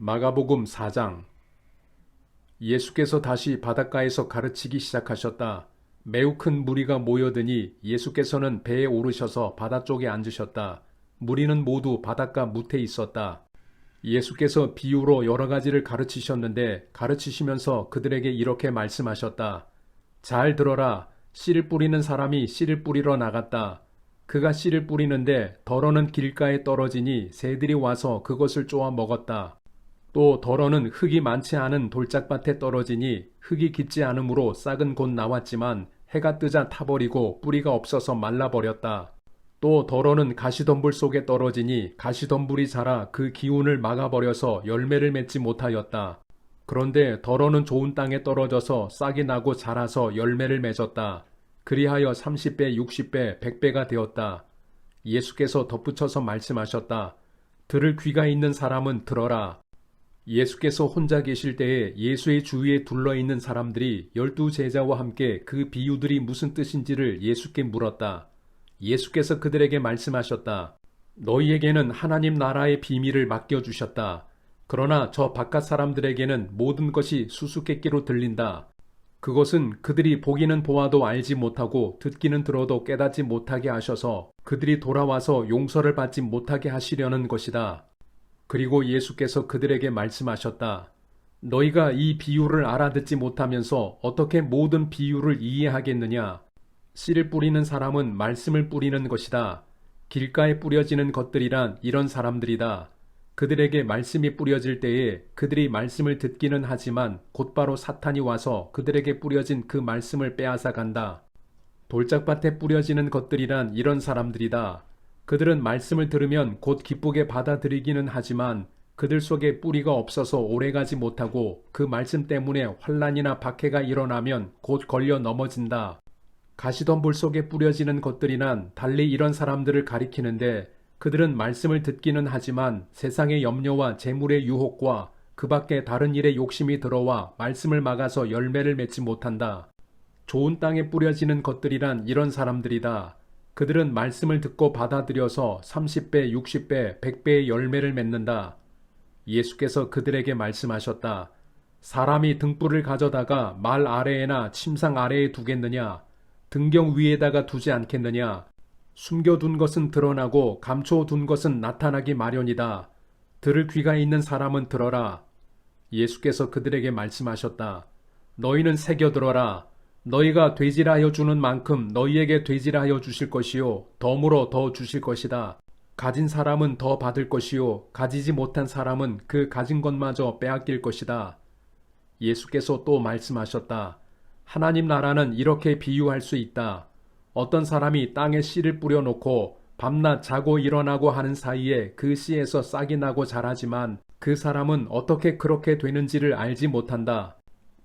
마가복음 4장. 예수께서 다시 바닷가에서 가르치기 시작하셨다. 매우 큰 무리가 모여드니 예수께서는 배에 오르셔서 바다 쪽에 앉으셨다. 무리는 모두 바닷가 무태에 있었다. 예수께서 비유로 여러 가지를 가르치셨는데 가르치시면서 그들에게 이렇게 말씀하셨다. 잘 들어라. 씨를 뿌리는 사람이 씨를 뿌리러 나갔다. 그가 씨를 뿌리는데 덜어는 길가에 떨어지니 새들이 와서 그것을 쪼아 먹었다. 또 덜어는 흙이 많지 않은 돌짝밭에 떨어지니 흙이 깊지 않으므로 싹은 곧 나왔지만 해가 뜨자 타버리고 뿌리가 없어서 말라버렸다. 또 덜어는 가시덤불 속에 떨어지니 가시덤불이 자라 그 기운을 막아버려서 열매를 맺지 못하였다. 그런데 덜어는 좋은 땅에 떨어져서 싹이 나고 자라서 열매를 맺었다. 그리하여 30배, 60배, 100배가 되었다. 예수께서 덧붙여서 말씀하셨다. 들을 귀가 있는 사람은 들어라. 예수께서 혼자 계실 때에 예수의 주위에 둘러있는 사람들이 12제자와 함께 그 비유들이 무슨 뜻인지를 예수께 물었다. 예수께서 그들에게 말씀하셨다. 너희에게는 하나님 나라의 비밀을 맡겨주셨다. 그러나 저 바깥 사람들에게는 모든 것이 수수께끼로 들린다. 그것은 그들이 보기는 보아도 알지 못하고 듣기는 들어도 깨닫지 못하게 하셔서 그들이 돌아와서 용서를 받지 못하게 하시려는 것이다. 그리고 예수께서 그들에게 말씀하셨다. 너희가 이 비유를 알아듣지 못하면서 어떻게 모든 비유를 이해하겠느냐? 씨를 뿌리는 사람은 말씀을 뿌리는 것이다. 길가에 뿌려지는 것들이란 이런 사람들이다. 그들에게 말씀이 뿌려질 때에 그들이 말씀을 듣기는 하지만 곧바로 사탄이 와서 그들에게 뿌려진 그 말씀을 빼앗아 간다. 돌짝밭에 뿌려지는 것들이란 이런 사람들이다. 그들은 말씀을 들으면 곧 기쁘게 받아들이기는 하지만 그들 속에 뿌리가 없어서 오래가지 못하고 그 말씀 때문에 환난이나 박해가 일어나면 곧 걸려 넘어진다. 가시덤불 속에 뿌려지는 것들이란 달리 이런 사람들을 가리키는데 그들은 말씀을 듣기는 하지만 세상의 염려와 재물의 유혹과 그 밖에 다른 일에 욕심이 들어와 말씀을 막아서 열매를 맺지 못한다. 좋은 땅에 뿌려지는 것들이란 이런 사람들이다. 그들은 말씀을 듣고 받아들여서 30배, 60배, 100배의 열매를 맺는다. 예수께서 그들에게 말씀하셨다. 사람이 등불을 가져다가 말 아래에나 침상 아래에 두겠느냐? 등경 위에다가 두지 않겠느냐? 숨겨둔 것은 드러나고 감춰둔 것은 나타나기 마련이다. 들을 귀가 있는 사람은 들어라. 예수께서 그들에게 말씀하셨다. 너희는 새겨들어라. 너희가 되질하여 주는 만큼 너희에게 되질하여 주실 것이요 덤으로 더 주실 것이다. 가진 사람은 더 받을 것이요 가지지 못한 사람은 그 가진 것마저 빼앗길 것이다. 예수께서 또 말씀하셨다. 하나님 나라는 이렇게 비유할 수 있다. 어떤 사람이 땅에 씨를 뿌려놓고 밤낮 자고 일어나고 하는 사이에 그 씨에서 싹이 나고 자라지만 그 사람은 어떻게 그렇게 되는지를 알지 못한다.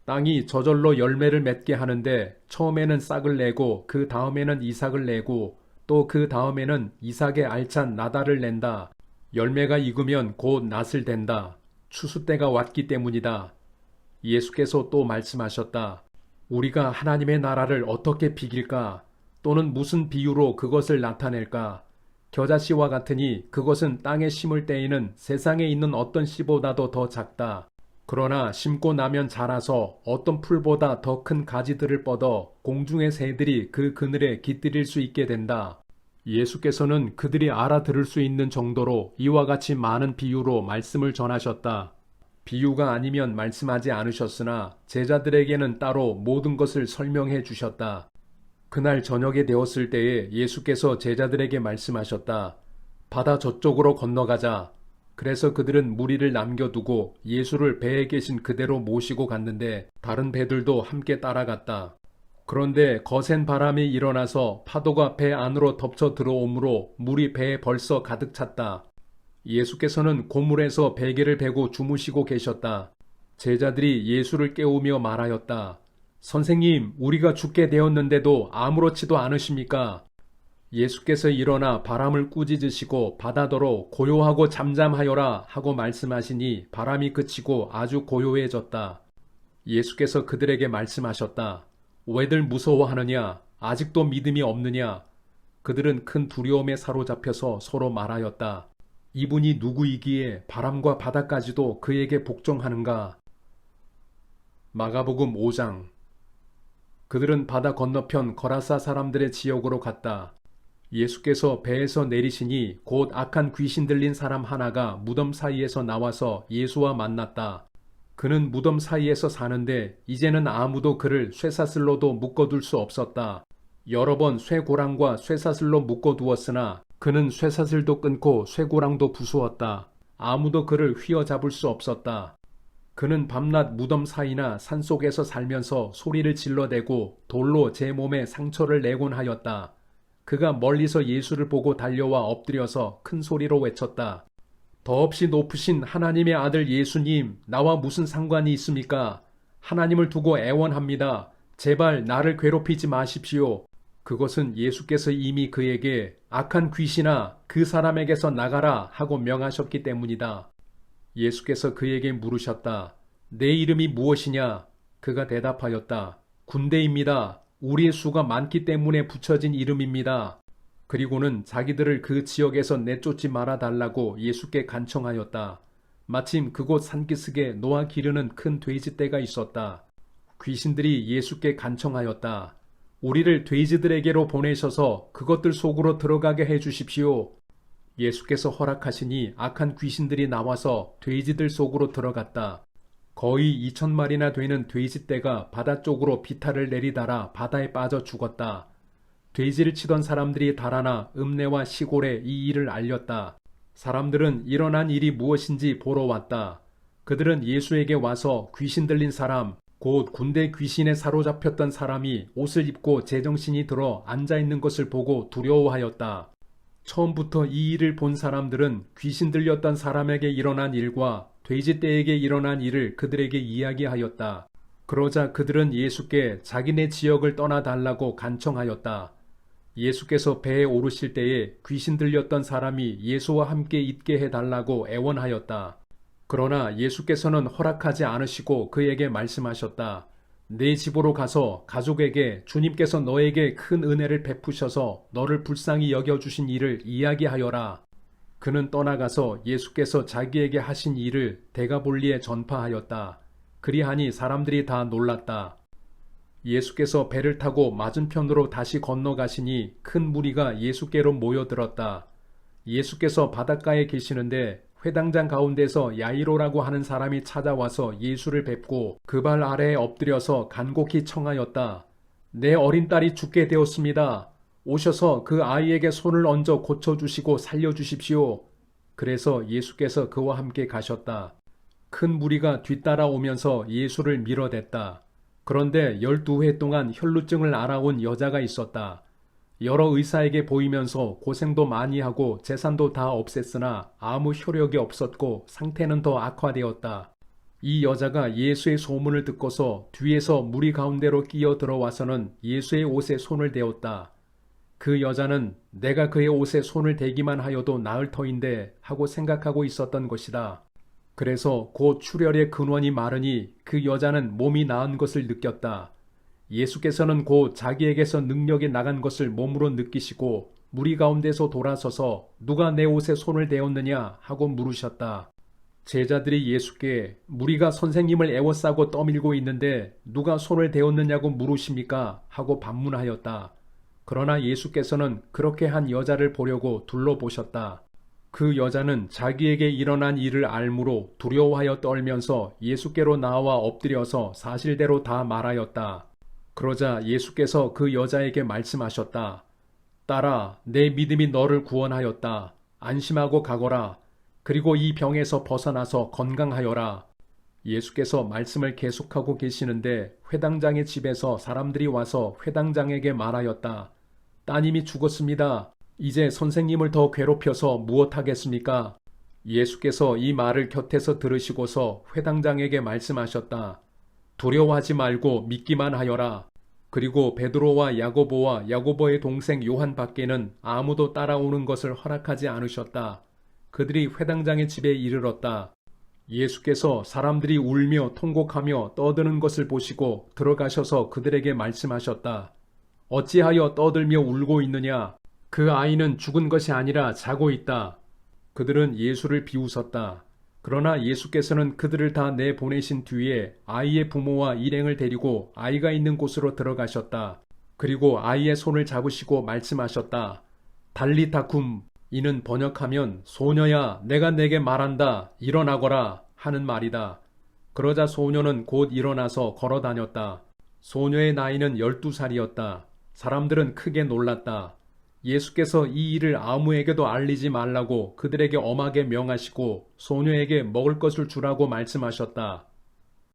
땅이 저절로 열매를 맺게 하는데 처음에는 싹을 내고 그 다음에는 이삭을 내고 또 그 다음에는 이삭의 알찬 나달을 낸다. 열매가 익으면 곧 낫을 댄다. 추수 때가 왔기 때문이다. 예수께서 또 말씀하셨다. 우리가 하나님의 나라를 어떻게 비길까? 또는 무슨 비유로 그것을 나타낼까? 겨자씨와 같으니 그것은 땅에 심을 때에는 세상에 있는 어떤 씨보다도 더 작다. 그러나 심고 나면 자라서 어떤 풀보다 더 큰 가지들을 뻗어 공중의 새들이 그 그늘에 깃들일 수 있게 된다. 예수께서는 그들이 알아들을 수 있는 정도로 이와 같이 많은 비유로 말씀을 전하셨다. 비유가 아니면 말씀하지 않으셨으나 제자들에게는 따로 모든 것을 설명해 주셨다. 그날 저녁이 되었을 때에 예수께서 제자들에게 말씀하셨다. 바다 저쪽으로 건너가자. 그래서 그들은 무리를 남겨두고 예수를 배에 계신 그대로 모시고 갔는데 다른 배들도 함께 따라갔다. 그런데 거센 바람이 일어나서 파도가 배 안으로 덮쳐 들어오므로 물이 배에 벌써 가득 찼다. 예수께서는 고물에서 베개를 베고 주무시고 계셨다. 제자들이 예수를 깨우며 말하였다. 선생님, 우리가 죽게 되었는데도 아무렇지도 않으십니까? 예수께서 일어나 바람을 꾸짖으시고 바다더러 고요하고 잠잠하여라 하고 말씀하시니 바람이 그치고 아주 고요해졌다. 예수께서 그들에게 말씀하셨다. 왜들 무서워하느냐? 아직도 믿음이 없느냐? 그들은 큰 두려움에 사로잡혀서 서로 말하였다. 이분이 누구이기에 바람과 바다까지도 그에게 복종하는가? 마가복음 5장. 그들은 바다 건너편 거라사 사람들의 지역으로 갔다. 예수께서 배에서 내리시니 곧 악한 귀신 들린 사람 하나가 무덤 사이에서 나와서 예수와 만났다. 그는 무덤 사이에서 사는데 이제는 아무도 그를 쇠사슬로도 묶어둘 수 없었다. 여러 번 쇠고랑과 쇠사슬로 묶어두었으나 그는 쇠사슬도 끊고 쇠고랑도 부수었다. 아무도 그를 휘어잡을 수 없었다. 그는 밤낮 무덤 사이나 산속에서 살면서 소리를 질러대고 돌로 제 몸에 상처를 내곤 하였다. 그가 멀리서 예수를 보고 달려와 엎드려서 큰 소리로 외쳤다. 더없이 높으신 하나님의 아들 예수님, 나와 무슨 상관이 있습니까? 하나님을 두고 애원합니다. 제발 나를 괴롭히지 마십시오. 그것은 예수께서 이미 그에게 악한 귀신아, 그 사람에게서 나가라 하고 명하셨기 때문이다. 예수께서 그에게 물으셨다. 내 이름이 무엇이냐? 그가 대답하였다. 군대입니다. 우리의 수가 많기 때문에 붙여진 이름입니다. 그리고는 자기들을 그 지역에서 내쫓지 말아 달라고 예수께 간청하였다. 마침 그곳 산기슭에 노아 기르는 큰 돼지떼가 있었다. 귀신들이 예수께 간청하였다. 우리를 돼지들에게로 보내셔서 그것들 속으로 들어가게 해주십시오. 예수께서 허락하시니 악한 귀신들이 나와서 돼지들 속으로 들어갔다. 거의 2,000마리나 되는 돼지떼가 바다 쪽으로 비탈을 내리달아 바다에 빠져 죽었다. 돼지를 치던 사람들이 달아나 읍내와 시골에 이 일을 알렸다. 사람들은 일어난 일이 무엇인지 보러 왔다. 그들은 예수에게 와서 귀신 들린 사람, 곧 군대 귀신에 사로잡혔던 사람이 옷을 입고 제정신이 들어 앉아있는 것을 보고 두려워하였다. 처음부터 이 일을 본 사람들은 귀신 들렸던 사람에게 일어난 일과 돼지떼에게 일어난 일을 그들에게 이야기하였다. 그러자 그들은 예수께 자기네 지역을 떠나달라고 간청하였다. 예수께서 배에 오르실 때에 귀신 들렸던 사람이 예수와 함께 있게 해달라고 애원하였다. 그러나 예수께서는 허락하지 않으시고 그에게 말씀하셨다. 내 집으로 가서 가족에게 주님께서 너에게 큰 은혜를 베푸셔서 너를 불쌍히 여겨주신 일을 이야기하여라. 그는 떠나가서 예수께서 자기에게 하신 일을 데가볼리에 전파하였다. 그리하니 사람들이 다 놀랐다. 예수께서 배를 타고 맞은편으로 다시 건너가시니 큰 무리가 예수께로 모여들었다. 예수께서 바닷가에 계시는데 회당장 가운데서 야이로라고 하는 사람이 찾아와서 예수를 뵙고 그 발 아래에 엎드려서 간곡히 청하였다. 내 어린 딸이 죽게 되었습니다. 오셔서 그 아이에게 손을 얹어 고쳐주시고 살려주십시오. 그래서 예수께서 그와 함께 가셨다. 큰 무리가 뒤따라오면서 예수를 밀어댔다. 그런데 12회 동안 혈루증을 앓아온 여자가 있었다. 여러 의사에게 보이면서 고생도 많이 하고 재산도 다 없앴으나 아무 효력이 없었고 상태는 더 악화되었다. 이 여자가 예수의 소문을 듣고서 뒤에서 무리 가운데로 끼어 들어와서는 예수의 옷에 손을 대었다. 그 여자는 내가 그의 옷에 손을 대기만 하여도 나을 터인데 하고 생각하고 있었던 것이다. 그래서 곧 출혈의 근원이 마르니 그 여자는 몸이 나은 것을 느꼈다. 예수께서는 곧 자기에게서 능력이 나간 것을 몸으로 느끼시고 무리 가운데서 돌아서서 누가 내 옷에 손을 대었느냐 하고 물으셨다. 제자들이 예수께 무리가 선생님을 애워싸고 떠밀고 있는데 누가 손을 대었느냐고 물으십니까? 하고 반문하였다. 그러나 예수께서는 그렇게 한 여자를 보려고 둘러보셨다. 그 여자는 자기에게 일어난 일을 알므로 두려워하여 떨면서 예수께로 나와 엎드려서 사실대로 다 말하였다. 그러자 예수께서 그 여자에게 말씀하셨다. 딸아, 내 믿음이 너를 구원하였다. 안심하고 가거라. 그리고 이 병에서 벗어나서 건강하여라. 예수께서 말씀을 계속하고 계시는데 회당장의 집에서 사람들이 와서 회당장에게 말하였다. 따님이 죽었습니다. 이제 선생님을 더 괴롭혀서 무엇하겠습니까? 예수께서 이 말을 곁에서 들으시고서 회당장에게 말씀하셨다. 두려워하지 말고 믿기만 하여라. 그리고 베드로와 야고보와 야고보의 동생 요한 밖에는 아무도 따라오는 것을 허락하지 않으셨다. 그들이 회당장의 집에 이르렀다. 예수께서 사람들이 울며 통곡하며 떠드는 것을 보시고 들어가셔서 그들에게 말씀하셨다. 어찌하여 떠들며 울고 있느냐? 그 아이는 죽은 것이 아니라 자고 있다. 그들은 예수를 비웃었다. 그러나 예수께서는 그들을 다 내보내신 뒤에 아이의 부모와 일행을 데리고 아이가 있는 곳으로 들어가셨다. 그리고 아이의 손을 잡으시고 말씀하셨다. 달리타 쿰, 이는 번역하면 소녀야 내가 내게 말한다 일어나거라 하는 말이다. 그러자 소녀는 곧 일어나서 걸어 다녔다. 소녀의 나이는 12살이었다. 사람들은 크게 놀랐다. 예수께서 이 일을 아무에게도 알리지 말라고 그들에게 엄하게 명하시고 소녀에게 먹을 것을 주라고 말씀하셨다.